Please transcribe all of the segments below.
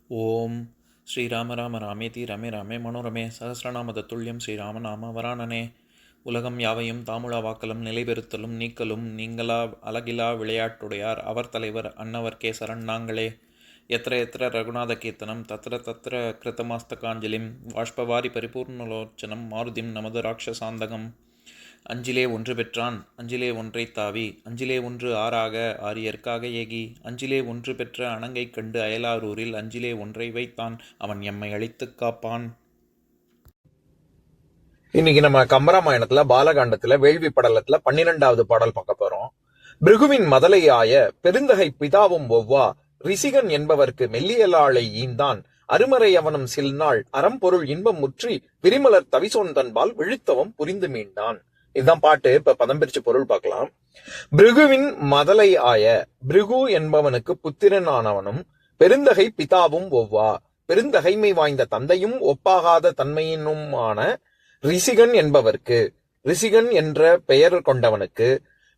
ஓம் ஸ்ரீராம ராம ராமேதி ரமே ராமே மனோரமே சகசிரநாம தத்துல்யம் ஸ்ரீராமநாம வராணனே. உலகம் யாவையும் தாமுழா வாக்கலும் நிலைபெறுத்தலும் நீக்கலும் நீங்களா அழகிலா விளையாட்டுடையார் அவர் தலைவர் அன்னவர் கேசரன் நாங்களே. எத்திர எத்திர ரகுநாத கீர்த்தனம் தத்திர தத்திர கிருத்தமாஸ்தகாஞ்சலிம் வாஷ்பவாரி பரிபூர்ணலோச்சனம் மாருதிம் நமது ராட்சசாந்தகம். அஞ்சிலே ஒன்று பெற்றான் அஞ்சிலே ஒன்றை தாவி அஞ்சிலே ஒன்று ஆறாக ஆரியர்க்காக ஏகி அஞ்சிலே ஒன்று பெற்ற அணங்கை கண்டு அயலாரூரில் அஞ்சிலே ஒன்றை வைத்தான் அவன் எம்மை அழித்துக் காப்பான். இன்னைக்கு நம்ம கம்பராமாயணத்துல பாலகாண்டத்துல வேள்வி படலத்துல 12வது பாடல் பார்க்க போறோம். பிருகுவின் மதலையாய பெருந்தகை பிதாவும் ஒவ்வா ரிசிகன் என்பவர்க்கு மெல்லியலாளை ஈந்தான் அருமறை அவனும் சில்நாள் அறம்பொருள் இன்பம் முற்றி விரிமலர் தவிசோன் தன்பால் விழுத்தவம் புரிந்து மீண்டான். இதுதான் பாட்டு. இப்ப பதம் பிரிச்சு பொருள் பார்க்கலாம். பிருகுவின் மதலை ஆய, பிருகு என்பவனுக்கு புத்திரன் ஆனவனும் பெருந்தகை பிதாவும் ஒவ்வா பெருந்தகைமை வாய்ந்த தந்தையும் ஒப்பாகாத தன்மையினுமான ரிசிகன் என்பவர்க்கு, ரிசிகன் என்ற பெயர் கொண்டவனுக்கு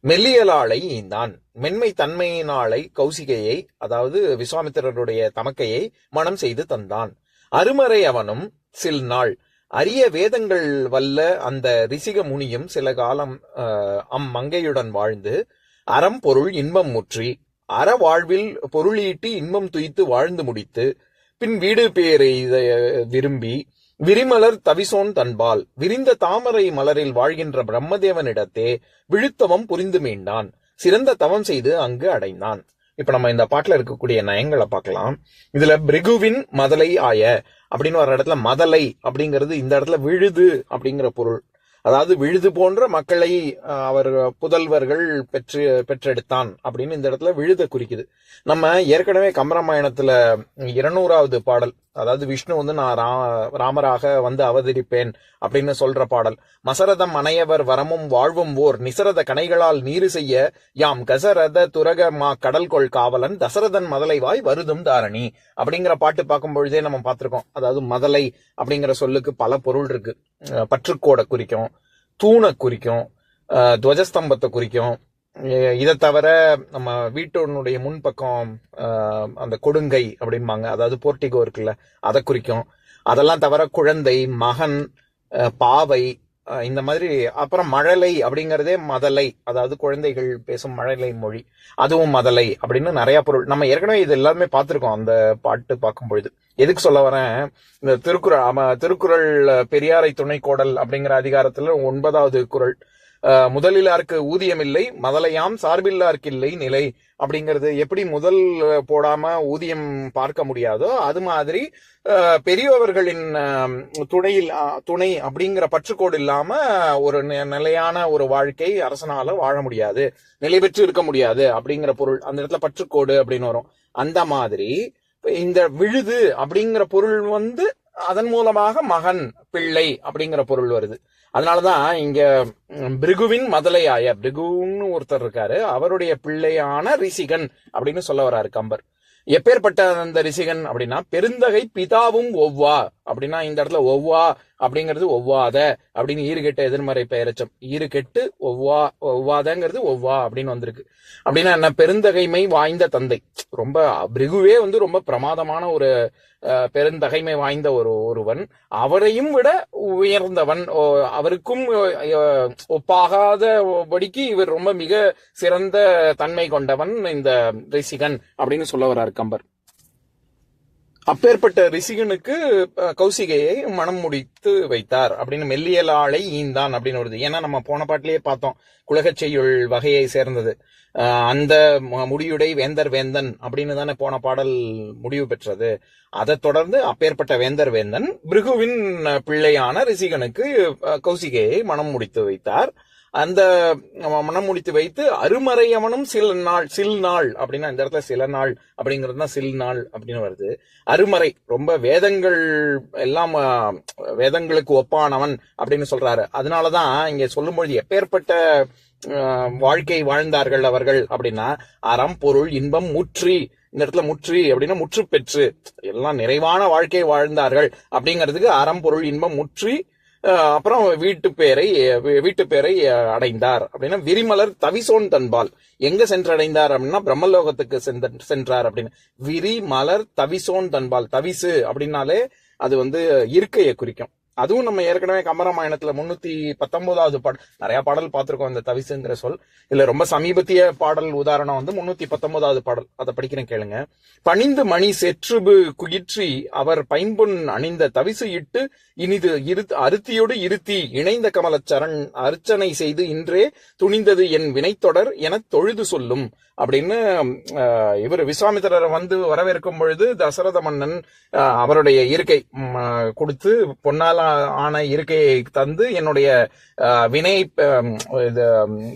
மெல்லியலாளை ஈந்தான் மென்மை தன்மையினாளை கௌசிகையை, அதாவது விஸ்வாமித்திரருடைய தமக்கையை மனம் செய்து தந்தான். அருமறை அவனும் சில்நாள் அரிய வேதங்கள் வல்ல அந்த ரிசிக முனியும் சில காலம் அம்மங்கையுடன் வாழ்ந்து அறம் பொருள் இன்பம் முற்றி அற வாழ்வில் பொருளீட்டி இன்பம் துய்த்து வாழ்ந்து முடித்து பின் வீடு பேரை விரும்பி விரிமலர் தவிசோன் தன்பால் விரிந்த தாமரை மலரில் வாழ்கின்ற பிரம்மதேவனிடத்தே விழுத்தவம் புரிந்து மீண்டான் சிறந்த தவம் செய்து அங்கு அடைந்தான். இப்ப நம்ம இந்த பாட்டுல இருக்கக்கூடிய நயங்களை பார்க்கலாம். இதுல பிருகுவின் மதலை ஆய அப்படின்னு வர இடத்துல மதலை அப்படிங்கிறது இந்த இடத்துல விழுது அப்படிங்கிற பொருள். அதாவது விழுது போன்ற மக்களை அவர் புதல்வர்கள் பெற்றெடுத்தான் அப்படின்னு இந்த இடத்துல விழுத குறிக்குது. நம்ம ஏற்கனவே கம்பராமாயணத்துல 200வது பாடல், அதாவது விஷ்ணு வந்து நான் ராமராக வந்து அவதரிப்பேன் அப்படின்னு சொல்ற பாடல், மசரதம் அணையவர் வரமும் வாழ்வும் ஓர் நிசரத கணைகளால் நீரு செய்ய யாம் கசரத துரக மா கடல்கொள் காவலன் தசரதன் மதலைவாய் வருதும் தாரணி அப்படிங்கிற பாட்டு பார்க்கும் பொழுதே நம்ம பார்த்திருக்கோம். அதாவது மதலை அப்படிங்கிற சொல்லுக்கு பல பொருள் இருக்கு. பற்றுக்கோடை குறிக்கும், தூணை குறிக்கும், துவஜஸ்தம்பத்தை குறிக்கும். இதை தவிர நம்ம வீட்டினுடைய முன்பக்கம் அந்த கொடுங்கை அப்படிம்பாங்க, அதாவது போர்ட்டிகோ இருக்குல்ல, அதை குறிக்கும். அதெல்லாம் தவிர குழந்தை, மகன், பாவை, இந்த மாதிரி. அப்புறம் மழலை அப்படிங்கிறதே மதலை, அதாவது குழந்தைகள் பேசும் மழலை மொழி, அதுவும் மதலை அப்படின்னு நிறைய பொருள். நம்ம ஏற்கனவே இது எல்லாமே பார்த்திருக்கோம் அந்த பாட்டு பார்க்கும் பொழுது. எதுக்கு சொல்ல வரேன், இந்த திருக்குறள் பெரியாரை துணை கோடல் அப்படிங்கிற அதிகாரத்துல 9வது குறள், முதலிலாருக்கு ஊதியம் இல்லை மதலையாம் சார்பில்லாருக்கு இல்லை நிலை அப்படிங்கிறது எப்படி முதல் போடாம ஊதியம் பார்க்க முடியாதோ அது மாதிரி பெரியவர்களின் துணை அப்படிங்கிற பற்றுக்கோடு இல்லாம ஒரு நிலையான ஒரு வாழ்க்கை அரசனால வாழ முடியாது, நிலை பெற்று இருக்க முடியாது அப்படிங்கிற பொருள் அந்த இடத்துல பற்றுக்கோடு அப்படின்னு வரும். அந்த மாதிரி இந்த விழுது அப்படிங்கிற பொருள் வந்து அதன் மூலமாக மகன், பிள்ளை அப்படிங்கிற பொருள் வருது. அதனாலதான் இங்க பிருகுவின் மதலையாய, பிருகுன்னு ஒருத்தர் இருக்காரு, அவருடைய பிள்ளையான ரிசிகன் அப்படின்னு சொல்ல வர்றாரு கம்பர். எப்பேற்பட்ட அந்த ரிசிகன் அப்படின்னா பெருந்தகை பிதாவும் ஒவ்வா அப்படின்னா இந்த இடத்துல ஒவ்வா அப்படிங்கிறது ஒவ்வாத அப்படின்னு ஈறுகெட்ட எதிர்மறை பெயரச்சம், ஈறுகெட்டு ஒவ்வாதங்கிறது ஒவ்வா அப்படின்னு வந்திருக்கு. அப்படின்னா என்ன, பெருந்தகைமை வாய்ந்த தந்தை. ரொம்ப பிருகுவே வந்து ரொம்ப பிரமாதமான ஒரு பெருந்தகைமை வாய்ந்த ஒருவன், அவரையும் விட உயர்ந்தவன், அவருக்கும் ஒப்பாகாதபடிக்கு இவர் ரொம்ப மிக சிறந்த தன்மை கொண்டவன் இந்த ரிசிகன் அப்படின்னு சொல்ல வர்றார் கம்பர். அப்பேற்பட்ட ரிசிகனுக்கு கௌசிகையை மனம் முடித்து வைத்தார் அப்படின்னு மெல்லியலாளை ஈந்தான் அப்படின்னு வருது. ஏன்னா நம்ம போன பாட்டிலேயே பார்த்தோம், குலகச் செய்யுள் வகையை சேர்ந்தது. அந்த முடியுடை வேந்தர் வேந்தன் அப்படின்னு தானே போன பாடல் முடிவு பெற்றது. அதை தொடர்ந்து அப்பேற்பட்ட வேந்தர் வேந்தன் பிருகுவின் பிள்ளையான ரிசிகனுக்கு கௌசிகையை மனம் முடித்து வைத்தார். அந்த மனம் முடித்து வைத்து அருமறை அவனும் சில் நாள் அப்படின்னா இந்த இடத்துல சில நாள் அப்படிங்கிறது தான் சில் நாள் அப்படின்னு வருது. அருமறை ரொம்ப வேதங்கள் எல்லாம் வேதங்களுக்கு ஒப்பானவன் அப்படின்னு சொல்றாரு. அதனாலதான் இங்க சொல்லும்பொழுது எப்பேற்பட்ட வாழ்க்கை வாழ்ந்தார்கள் அவர்கள் அப்படின்னா அறம் பொருள் இன்பம் முற்றி, இந்த இடத்துல முற்றி அப்படின்னா முற்று பெற்று எல்லாம் நிறைவான வாழ்க்கை வாழ்ந்தார்கள் அப்படிங்கிறதுக்கு அறம் பொருள் இன்பம் முற்றி அப்புறம் வீட்டு பேரை அடைந்தார் அப்படின்னா விரிமலர் தவிசோன் தன்பால் எங்க சென்றடைந்தார் அப்படின்னா பிரம்மலோகத்துக்கு சென்றார் அப்படின்னு. விரிமலர் தவிசோன் தன்பால், தவிசு அப்படின்னாலே அது இருக்கையை குறிக்கும். அதுவும் நம்ம ஏற்கனவே கம்பராமாயணத்துல 319வது பாடல், நிறைய பாடல் பார்த்திருக்கோம் இந்த தவிசுங்கிற சொல். இதுல ரொம்ப சமீபத்திய பாடல் உதாரணம் 319வது பாடல், அதை படிக்கிறேன் கேளுங்க. பணிந்து மணி செற்றுபு குயிற்றி அவர் பைம்பொன் அணிந்த தவிசு இட்டு இனிது அருத்தியோடு இருத்தி இணைந்த கமலச்சரண் அர்ச்சனை செய்து இன்றே துணிந்தது என் வினைத்தொடர் என தொழுது சொல்லும் அப்படின்னு இவர் விஸ்வாமித்திரரை வரவேற்கும் பொழுது தசரத மன்னன் அவருடைய இருக்கை கொடுத்து பொன்னால ஆன இருக்கையை தந்து என்னுடைய வினை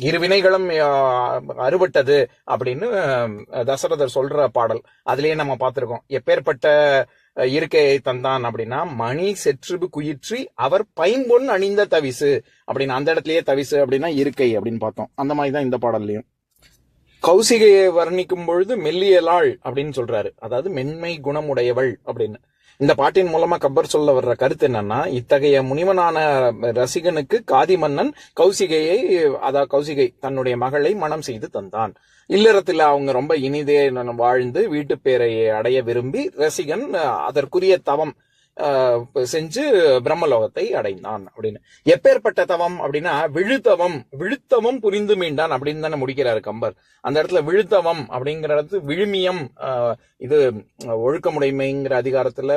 இரு வினைகளும் அறுபட்டது அப்படின்னு தசரதர் சொல்ற பாடல். அதுலயே நம்ம பார்த்திருக்கோம் எப்பேற்பட்ட இருக்கையை தந்தான் அப்படின்னா மணி செற்றுபு குயிற்றி அவர் பைம்பொன் அணிந்த தவிசு அப்படின்னு. அந்த இடத்துலயே தவிசு அப்படின்னா இருக்கை அப்படின்னு பார்த்தோம். அந்த மாதிரிதான் இந்த பாடல்லையும் கௌசிகையை வர்ணிக்கும் பொழுது மெல்லியலாள் அப்படின்னு சொல்றாரு, அதாவது மென்மை குணமுடையவள் அப்படின்னு. இந்த பாட்டின் மூலமா கப்பர் சொல்ல வர்ற கருத்து என்னன்னா, இத்தகைய முனிவனான ரசிகனுக்கு காதி மன்னன் கௌசிகை தன்னுடைய மகளை மனம் செய்து தந்தான். இல்லறத்துல அவங்க ரொம்ப இனிதே வாழ்ந்து வீட்டு பேரை அடைய விரும்பி ரசிகன் அதற்குரிய தவம் செஞ்சு பிரம்மலோகத்தை அடைந்தான் அப்படின்னு. எப்பேற்பட்ட தவம் அப்படின்னா விழுத்தவம் புரிந்து மீண்டான் அப்படின்னு தானே முடிக்கிறாரு கம்பர். அந்த இடத்துல விழுத்தவம் அப்படிங்கிறது விழுமியம், இது ஒழுக்கமுடைமைங்கிற அதிகாரத்துல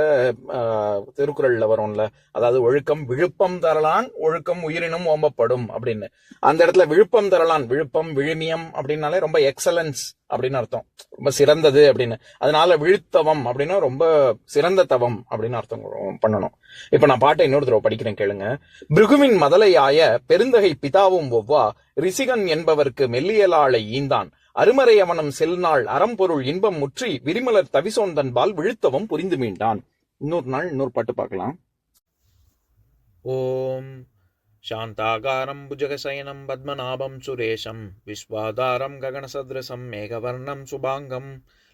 திருக்குறள்ல வரும்ல, அதாவது ஒழுக்கம் விழுப்பம் தரலான் ஒழுக்கம் உயிரினும் ஓம்பப்படும் அப்படின்னு. அந்த இடத்துல விழுப்பம் தரலான், விழுப்பம் விழுமியம் அப்படின்னாலே ரொம்ப எக்ஸலன்ஸ் அப்படின்னு அர்த்தம், ரொம்ப சிறந்தது அப்படின்னு. அதனால விழுத்தவம் அப்படின்னா ரொம்ப சிறந்த தவம் அப்படின்னு அர்த்தம் பண்ணணும். இப்ப நான் பாட்டை இன்னொரு தடவை படிக்கிறேன் கேளுங்க. பிருகுவின் மதலையாய பெருந்தகை பிதாவும் ஒவ்வா ரிசிகன் என்பவர்க்கு மெல்லியலாளை ஈந்தான் அருமறை அவனம் செல்நாள் அறம்பொருள் இன்பம் முற்றி விரிமலர் தவிசோந்தன்பால் விழுத்தவம் புரிந்து மீண்டான். இன்னொரு பாட்டு பார்க்கலாம். ஓம் शान्ताकारं भुजगशयनं पद्मनाभं सुरेशं विश्वाधारं गगनसदृशं मेघवर्णं शुभाङ्गं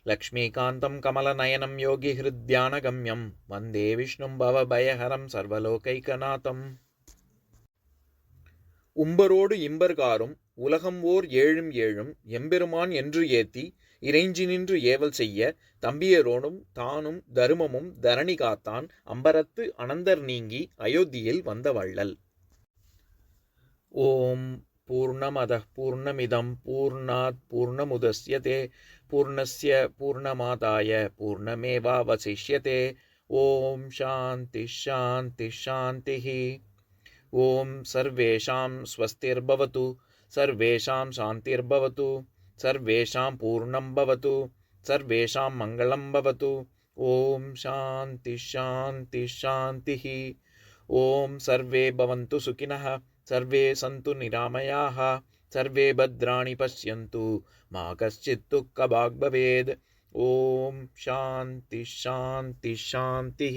लक्ष्मीकान्तं कमलनयनं योगिहृद्यानगम्यं वन्दे विष्णुं भवभयहरं सर्वलोकैकनाथम्. உம்பரோடு இம்பர்காரும் உலகம் ஓர் ஏழும் ஏழும் எம்பெருமான் என்று ஏத்தி இறைஞ்சி நின்று ஏவல் செய்ய தம்பியரோடும் தானும் தருமமும் தரணி காத்தான் அம்பரத்து அனந்தர் நீங்கி அயோத்தியில் வந்த வள்ளல். ஓம் பூர்ணமதः பூர்ணமிதம் பூர்ணாத் பூர்ணமுதஸ்யதே பூர்ணஸ்ய பூர்ணமாதாய பூர்ணமேவாவசிஷ்யதே. ஓம் சாந்தி சாந்தி சாந்திः. ஓம் சர்வேஷாம் ஸ்வஸ்திர்பவது சர்வேஷாம் சாந்திர்பவது சர்வேஷாம் பூர்ணம் பவது சர்வேஷாம் மங்களம் பவது. ஓம் சாந்தி சாந்தி சாந்திः. ஓம் சர்வே பவந்து சுகினः सर्वे सन्तु निरामयाः सर्वे भद्राणि पश्यन्तु मा कश्चित् दुःखभाग् भवेत्. ओम शांति शांति शांति.